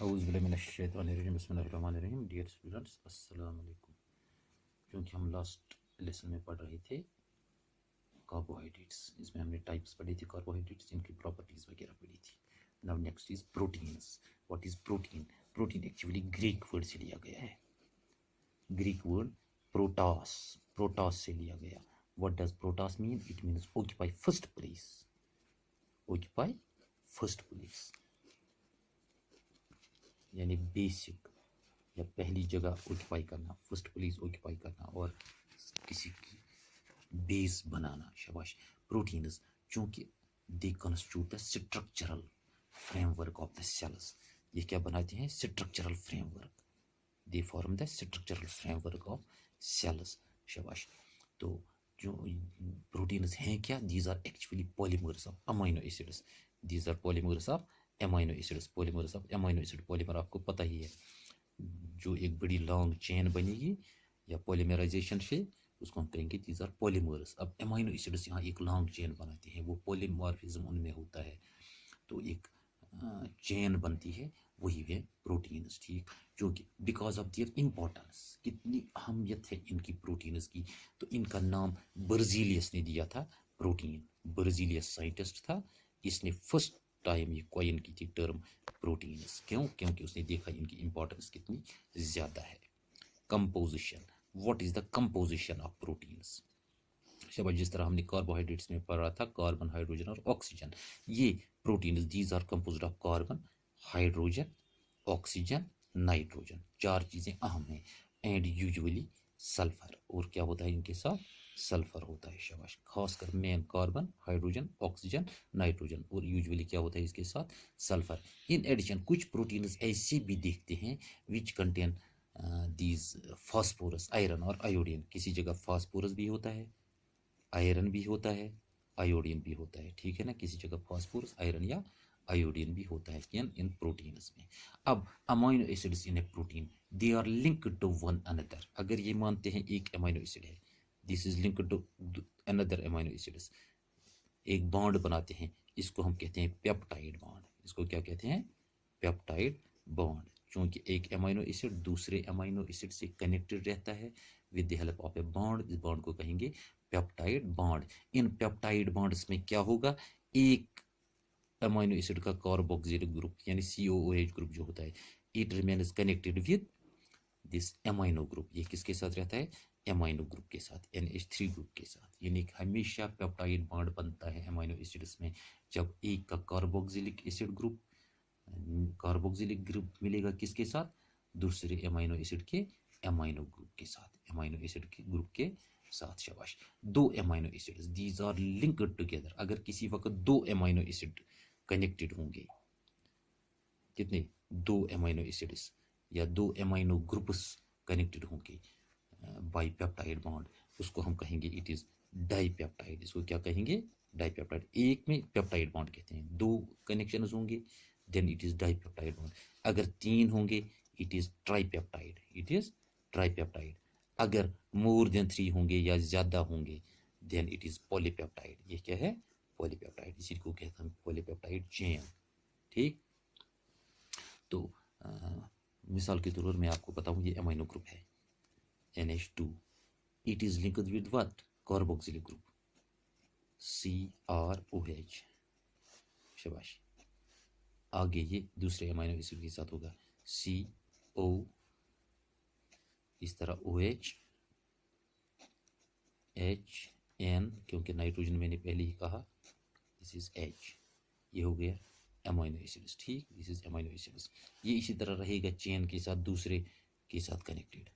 औज़ुबिल्लाहि बिस्मिल्लाहिर्रहमानिर्रहीम। Dear students, अस्सलाम वालेकुम। क्योंकि हम लास्ट लेसन में पढ़ रहे थे कार्बोहाइड्रेट्स, इसमें हमने टाइप्स पढ़ी थी कार्बोहाइड्रेट्स, इनकी प्रॉपर्टीज़ वगैरह पढ़ी थी। Now next is proteins. What is protein? Protein actually Greek word से लिया गया है। ग्रीक वर्ड प्रोटास, प्रोटास से लिया गया। What does proteos mean? It means occupy first place, occupy first place, यानी बेसिक या पहली जगह ऑक्यूपाई करना, फर्स्ट प्लेस ऑक्यूपाई करना और किसी की बेस बनाना। शाबाश। प्रोटीन्स चूंकि they constitute the structural framework of the cells, ये क्या बनाते हैं? Structural framework. They form the structural framework of cells. शाबाश। तो जो प्रोटीन्स हैं क्या? These are actually polymers of amino acids. These are polymers of amino acids. Polymers of amino acid, polymer आपको पता ही है, जो एक बड़ी लॉन्ग चेन बनेगी या पॉलीमराइजेशन से, उसको हम कहेंगे दीज आर पॉलीमर्स। अब अमीनो एसिड्स यहाँ एक लॉन्ग चेन बनाते हैं, वो पॉलीमॉर्फिज्म उनमें होता है, तो एक चेन बनती है, वही है प्रोटीन्स। ठीक, जो कि बिकॉज ऑफ देयर इम्पोर्टेंस, कितनी अहमियत है इनकी प्रोटीन्स की, तो इनका नाम बर्जीलियस ने दिया था प्रोटीन। बर्जीलियस साइंटिस्ट था, इसने फर्स्ट टाइम ये कॉइन की थी टर्म प्रोटीन्स। क्यों? क्योंकि उसने देखा इनकी इंपॉर्टेंस कितनी ज़्यादा है। Composition, what is the composition of proteins? शाबाश। जिस तरह हमने कार्बोहाइड्रेट्स में पढ़ा था, कार्बन, हाइड्रोजन और ऑक्सीजन, ये proteins these are composed of carbon, hydrogen, oxygen, nitrogen. चार चीज़ें अहम हैं। एंड यूजुअली सल्फर, और क्या होता है इनके साथ? सल्फर होता है। शाबाश। खासकर main carbon, hydrogen, oxygen, nitrogen, और यूजुअली क्या होता है इसके साथ? सल्फर। इन एडिशन कुछ प्रोटीन्स ऐसे भी देखते हैं which contain these phosphorus, iron और आयोडीन। किसी जगह फास्फोरस भी होता है, आयरन भी होता है, आयोडीन भी होता है। ठीक है ना, किसी जगह फास्फोरस, आयरन या आयोडीन भी होता है इन प्रोटीन्स में। अब amino acids in a protein, they are linked to one another. अगर ये मानते हैं एक अमीनो एसिड है, this is linked to another amino acids, एक बॉन्ड बनाते हैं, इसको हम कहते हैं पेप्टाइड बॉन्ड। इसको क्या कहते हैं? Peptide bond. चूंकि एक अमीनो एसिड दूसरे अमीनो एसिड से कनेक्टेड रहता है with the help of a bond, इस बॉन्ड को कहेंगे पेप्टाइड बॉन्ड। इन पेप्टाइड बॉन्ड्स में क्या होगा? एक अमीनो एसिड का कार्बोक्सिलिक ग्रुप यानी COOH ग्रुप जो होता है, it remains connected with this amino group. ये किसके साथ रहता है? अमीनो ग्रुप के साथ, NH3 ग्रुप के साथ। यानी हमेशा पेप्टाइड बॉन्ड बनता है अमीनो एसिड्स में जब एक का carboxylic acid group, carboxylic group मिलेगा किसके साथ? दूसरे अमीनो एसिड के अमीनो ग्रुप के साथ, अमीनो एसिड के ग्रुप के साथ। शाबाश। दो amino acids, these are linked together. अगर किसी वक्त दो अमीनो एसिड कनेक्टेड होंगे, कितने? दो अमीनो एसिड्स या दो अमीनो ग्रुप्स कनेक्टेड होंगे बाय पेप्टाइड बॉन्ड, उसको हम कहेंगे इट इज डाइपेप्टाइड। इसको क्या कहेंगे? डाइपेप्टाइड। एक में पेप्टाइड बॉन्ड कहते हैं, दो कनेक्शन होंगे then it is dipeptide bond. अगर तीन होंगे it is tripeptide, it is tripeptide. अगर मोर देन 3 होंगे या ज़्यादा होंगे देन इट इज़ पॉलीपेप्टाइड। ये क्या है? पॉलीपेप्टाइड। इसी को कहते हैं पॉलीपेप्टाइड चेन। ठीक, तो मिसाल के तौर पर मैं आपको बताऊं, ये अमीनो ग्रुप है NH2, it is linked with what? Carboxylic group CROH। शाबाश। आगे ये दूसरे अमीनो एसिड के साथ होगा CO, इस तरह OH, HN, क्योंकि नाइट्रोजन मैंने पहले ही कहा, दिस इज H। ये हो गया अमीनो एसिड्स। ठीक, दिस इज अमीनो एसिड्स। ये इसी तरह रहेगा चेन के साथ, दूसरे के साथ कनेक्टेड।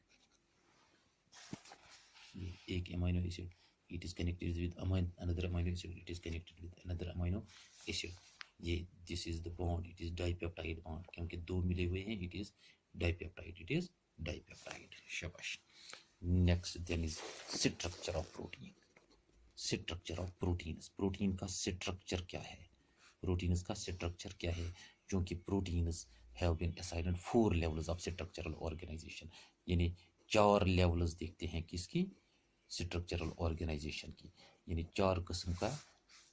ये एक amino acid, it is connected with another amino acid, it is connected with another amino acid. ये this is the bond, it is dipeptide bond, क्योंकि दो मिले हुए हैं, it is dipeptide, it is dipeptide. शाबाश। Next then is structure of protein. Structure of proteins, protein का structure क्या है? प्रोटीन्स का स्ट्रक्चर क्या है? क्योंकि proteins have been assigned 4 levels of structural organisation, यानी 4 लेवल्स देखते हैं किसकी? स्ट्रक्चरल ऑर्गेनाइजेशन की। यानी 4 किस्म का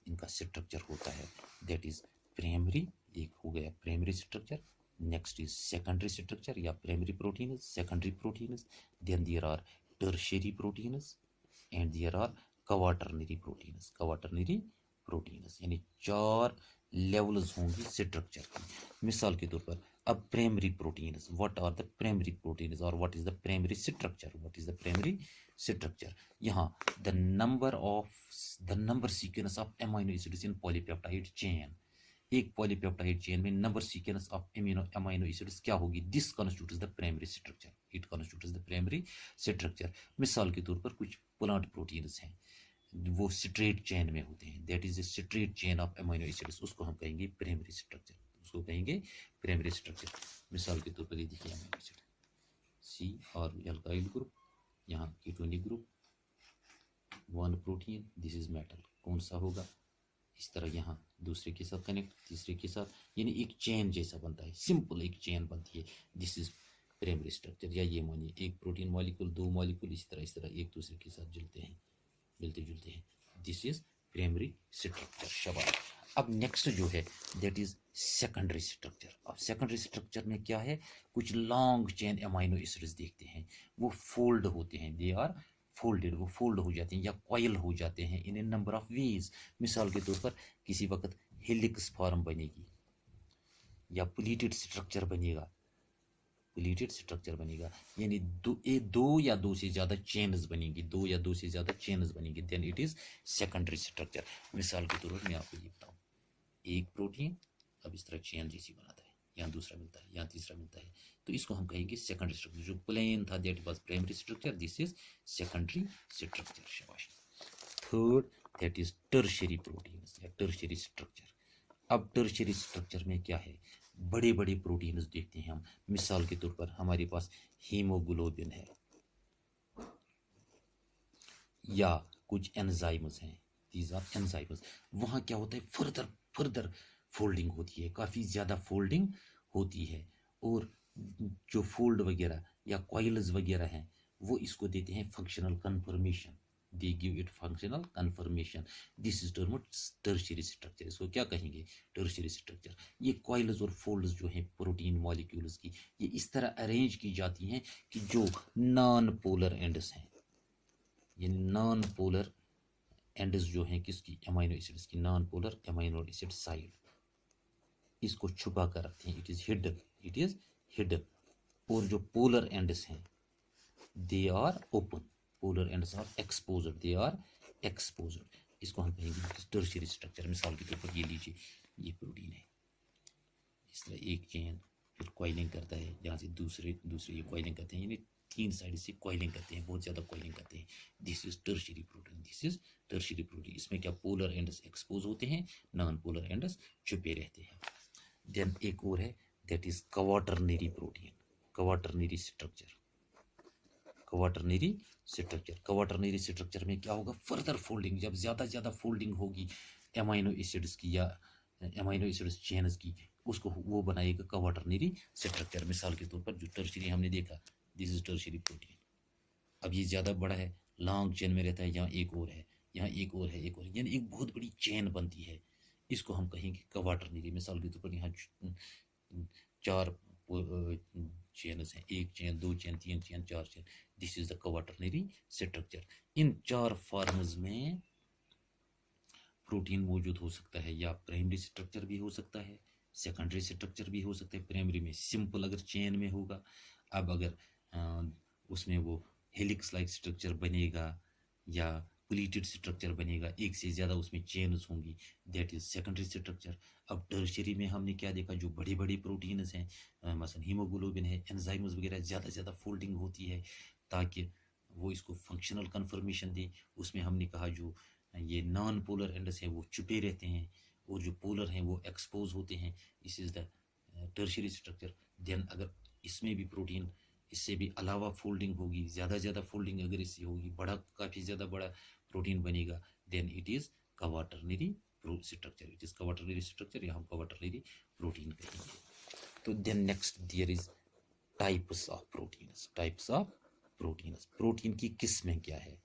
इनका स्ट्रक्चर होता है। दैट इज प्राइमरी, एक हो गया primary structure, Next is secondary structure, yeah, primary proteins, secondary proteins. Then there are tertiary proteins and there are quaternary proteins. Quaternary proteins यानी 4 लेवल्स होंगी स्ट्रक्चर की. मिसाल के तौर पर अब primary proteins, what are the primary proteins और what is the primary structure, what is the primary structure. यहाँ the number sequence of amino acids in polypeptide chain. एक पॉलीपेप्टाइड चेन में number sequence of amino acids क्या होगी, this constitutes the primary structure, it constitutes the primary structure. मिसाल के तौर पर कुछ प्लांट प्रोटीन्स हैं, वो स्ट्रेट चेन में होते हैं, that is a straight chain of amino acids, उसको हम कहेंगे प्राइमरी स्ट्रक्चर, उसको कहेंगे प्राइमरी स्ट्रक्चर. मिसाल के तौर पर ये देखिए अमीनो एसिड सी और एल्काइल ग्रुप, यहाँ ketonic group, one protein, this is metal, कौन सा होगा, इस तरह यहाँ दूसरे के साथ कनेक्ट, तीसरे के साथ, यानी एक चेन जैसा बनता है, सिंपल एक चेन बनती है, दिस इज प्राइमरी स्ट्रक्चर. या ये मानिए एक प्रोटीन मॉलिक्यूल, 2 मॉलिक्यूल इस तरह एक दूसरे के साथ मिलते जुलते हैं, दिस इज प्राइमरी स्ट्रक्चर. शाबाश. अब नेक्स्ट जो है दैट इज सेकेंडरी स्ट्रक्चर. अब सेकेंडरी स्ट्रक्चर में क्या है, कुछ लॉन्ग चेन अमीनो एसिड्स देखते हैं, वो फोल्ड होते हैं, दे आर फोल्डेड, वो फोल्ड हो जाते हैं या कॉइल हो जाते हैं इन ए नंबर ऑफ वेज. मिसाल के तौर पर किसी वक्त हेलिक्स फॉर्म बनेगी या प्लीटेड स्ट्रक्चर बनेगा, प्लीटेड स्ट्रक्चर बनेगा, यानी दो या दो से ज्यादा चेन्स बनेंगी, दो या दो से ज्यादा चेन्स बनेंगी, then it is secondary structure. मिसाल के तौर पर मैं आपको ये बताऊं, एक प्रोटीन अब इस तरह चेन जैसी बनाता है, यहाँ दूसरा मिलता है, यहाँ तीसरा मिलता है, तो इसको हम कहेंगे सेकेंडरी स्ट्रक्चर. जो प्लेन था that was primary structure, this is secondary structure. शाबाश. Third that is tertiary proteins या टर्शियरी स्ट्रक्चर. अब टर्शियरी स्ट्रक्चर में क्या है, बड़े बड़े प्रोटीन्स देखते हैं हम. मिसाल के तौर पर हमारे पास हीमोग्लोबिन है या कुछ एंजाइम्स हैं, दीज आर एंजाइम्स. वहाँ क्या होता है, फर्दर फोल्डिंग होती है, काफ़ी ज़्यादा फोल्डिंग होती है, और जो फोल्ड वगैरह या कॉइल्स वगैरह हैं वो इसको देते हैं functional conformation, they give it functional conformation. This is termed tertiary structure. इसको क्या कहेंगे, टर्शियरी स्ट्रक्चर. ये कॉइल्स और फोल्ड्स जो हैं प्रोटीन मॉलिक्यूल्स की, ये इस तरह अरेंज की जाती हैं कि जो नॉन पोलर एंड्स हैं, ये नॉन पोलर एंड्स जो हैं किसकी, अमीनो एसिड्स की, non polar amino acid side, इसको छुपा कर रखते हैं, इट इज हिडन. और जो पोलर एंड्स हैं they are open, polar ends are exposed, they are exposed. इसको हम कहेंगे टर्शियरी स्ट्रक्चर. मिसाल के तौर पर ये लीजिए, ये प्रोटीन है, इस तरह एक चेन, फिर कॉइलिंग करता है, जहाँ से दूसरे ये कॉइलिंग करते हैं, यानी 3 साइड से कॉइलिंग करते हैं, बहुत ज़्यादा कॉइलिंग करते हैं. This is tertiary protein, this is tertiary protein. इसमें क्या, पोलर एंड्स एक्सपोज होते हैं, नॉन पोलर एंड्स छुपे रहते हैं. देन एक और है that is quaternary protein, quaternary structure. Quaternary structure, quaternary structure में क्या होगा, फर्दर फोल्डिंग, जब ज़्यादा फोल्डिंग होगी अमीनो एसिड्स की या अमीनो एसिड्स चेन्स की, उसको वो बनाएगा क्वाटरनरी स्ट्रक्चर. मिसाल के तौर पर जो टर्शियरी हमने देखा, दिस इज टर्शियरी प्रोटीन. अब ये ज़्यादा बड़ा है, लॉन्ग चेन में रहता है, यहाँ एक और है, यहाँ एक और है, यानी एक बहुत बड़ी चेन बनती है, इसको हम कहेंगे क्वाटरनरी. मिसाल के तौर पर यहाँ 4 चेन्स हैं, 1 chain, 2 chain, 3 chain, 4 chain, this is the quaternary structure. In 4 forms में प्रोटीन मौजूद हो सकता है, या प्राइमरी स्ट्रक्चर भी हो सकता है, सेकेंडरी स्ट्रक्चर भी हो सकता है. प्राइमरी में सिंपल अगर चेन में होगा, अब अगर उसमें वो हेलिक्स लाइक स्ट्रक्चर बनेगा या प्लीटेड स्ट्रक्चर बनेगा, एक से ज़्यादा उसमें चेन्स होंगी, दैट इज सेकेंडरी स्ट्रक्चर. अब टर्शियरी में हमने क्या देखा, जो बड़ी बड़ी प्रोटीन्स हैं, मसलन हीमोग्लोबिन है, एंजाइम्स वगैरह, ज़्यादा फोल्डिंग होती है ताकि वो इसको फंक्शनल कन्फर्मेशन दे. उसमें हमने कहा जो ये नॉन पोलर एंड्स हैं वो छुपे रहते हैं, और जो पोलर हैं वो एक्सपोज होते हैं. This is the tertiary structure. Then अगर इसमें भी प्रोटीन इससे भी अलावा फोल्डिंग होगी, ज़्यादा फोल्डिंग अगर इससे होगी, काफ़ी ज़्यादा बड़ा प्रोटीन बनेगा, then it is quaternary structure. It is quaternary structure, या हम क्वाटरनरी प्रोटीन कहेंगे. तो then next there is types of proteins. Types of proteins, protein की किस्में क्या है.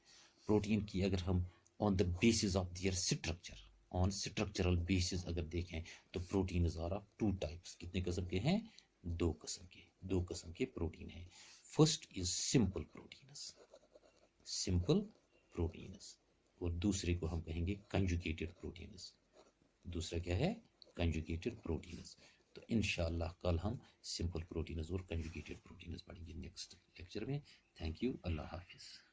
प्रोटीन की अगर हम on the basis of their structure, on structural basis अगर देखें, तो प्रोटीन्स आर ऑफ 2 टाइप्स. कितने किस्म के हैं, दो किस्म के प्रोटीन हैं। फर्स्ट इज सिंपल प्रोटीन्स और दूसरे को हम कहेंगे कंजुगेटेड प्रोटीन्स। दूसरा क्या है? Conjugated proteins. तो इंशाल्लाह कल हम सिंपल प्रोटीन्स और कंजुगेटेड प्रोटीन्स पढ़ेंगे नेक्स्ट लेक्चर में। थैंक यू, अल्लाह हाफिज़।